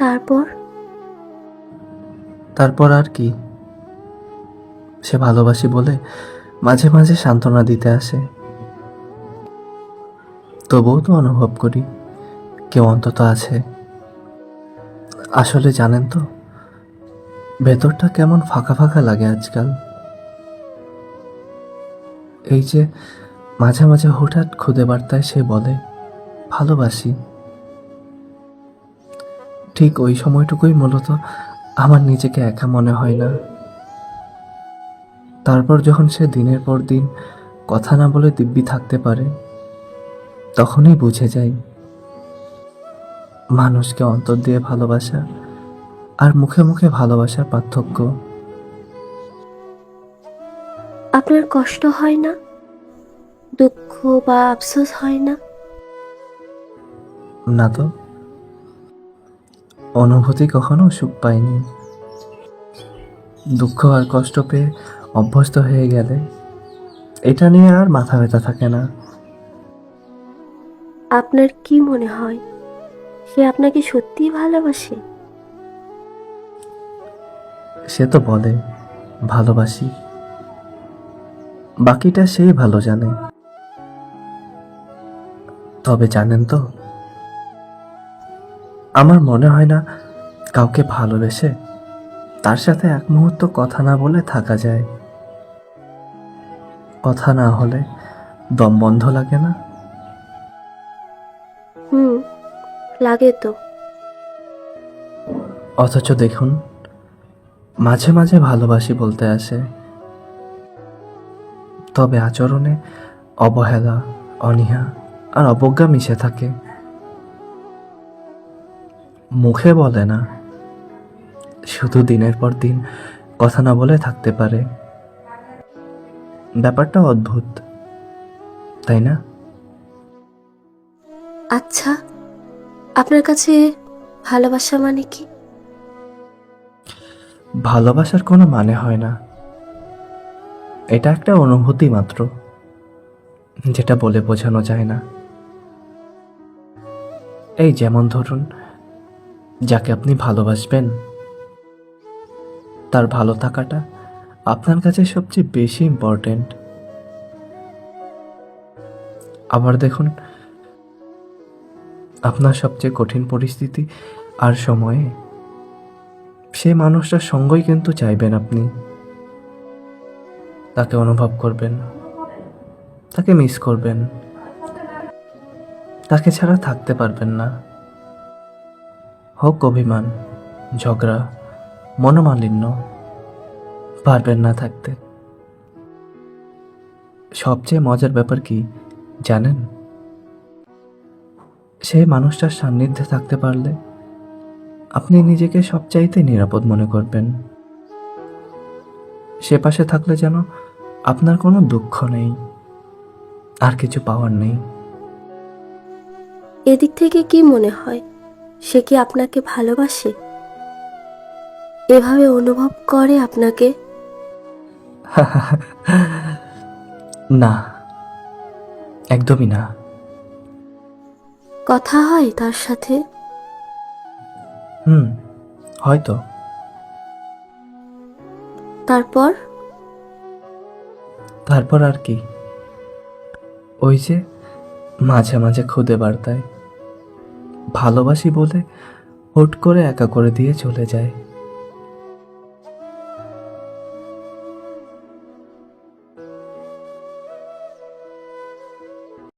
তারপর? তারপর আর কি, সে ভালোবাসি বলে মাঝে মাঝে সান্ত্বনা দিতে আসে। তবুও তো অনুভব করি কেউ অন্তত আছে। আসলে জানেন তো, ভেতরটা কেমন ফাঁকা ফাঁকা লাগে আজকাল। এই যে মাঝে মাঝে হঠাৎ খুদে বার্তায় সে বলে ভালোবাসি, ঠিক ওই সময়টুকুই মূলত আমার নিজেকে একা মনে হয় না। তারপর যখন সে দিনের পর দিন কথা না বলে দিব্যি থাকতে পারে, তখনই বুঝে যাই মানুষকে অন্তর দিয়ে ভালোবাসা আর মুখে মুখে ভালোবাসার পার্থক্য। আপনার কষ্ট হয় না? দুঃখ বা আফসোস হয় না? না তো, অনুভূতি কখনো সুখ পায়নি। দুঃখ আর কষ্ট পেয়ে অভ্যস্ত হয়ে গেলে এটা নিয়ে আর মাথা ব্যথা থাকে না। আপনার কি মনে হয় সে আপনাকে সত্যিই ভালোবাসে? সে তো বলে ভালোবাসি, বাকিটা সেই ভালো জানে। তবে জানেন তো, আমার মনে হয় না কাউকে ভালোবেসে তার সাথে এক মুহূর্ত কথা না বলে থাকা যায়। কথা না হলে দম বন্ধ লাগে না? হুম, লাগে তো। অথচ দেখুন, মাঝে মাঝে ভালোবাসি বলতে আসে, তবে আচরণে অবহেলা, অনীহা আর অবজ্ঞা মিশে থাকে। মুখে বলে না, শুধু দিনের পর দিন কথা না বলে থাকতে পারে। ব্যাপারটা অদ্ভুত, তাই না? আচ্ছা, আপনার কাছে ভালোবাসা মানে কি? ভালোবাসার কোনো মানে হয় না, এটা একটা অনুভূতি মাত্র, যেটা বলে বোঝানো যায় না। এই যেমন ধরুন, যাকে আপনি ভালোবাসবেন তার ভালো থাকাটা আপনার কাছে সবচেয়ে বেশি ইম্পর্টেন্ট। আবার দেখুন, আপনার সবচেয়ে কঠিন পরিস্থিতি আর সময়ে সেই মানুষটার সঙ্গই কিন্তু চাইবেন আপনি। তাকে অনুভব করবেন, তাকে মিস করবেন, তাকে ছাড়া থাকতে পারবেন না। হোক অভিমান, ঝগড়া, মনোমালিন্য, পারবেন না থাকতে। সবচেয়ে মজার ব্যাপার কি জানেন? সেই মানুষটার সান্নিধ্যে থাকতে পারলে আপনি নিজেকে সবচাইতে নিরাপদ মনে করবেন। সে পাশে থাকলে যেন আপনার কোনো দুঃখ নেই, আর কিছু পাওয়ার নেই। এদিক থেকে কি মনে হয় সে কি আপনাকে ভালোবাসে? এভাবে অনুভব করে আপনাকে? না, একদমই না। কথা হয় তার সাথে? হুম, হয়তো। তারপর? তারপর আর কি, ওই যে মাঝে মাঝে খুদে বার্তায় ভালোবাসি বলে হুট করে একা করে দিয়ে চলে যায়।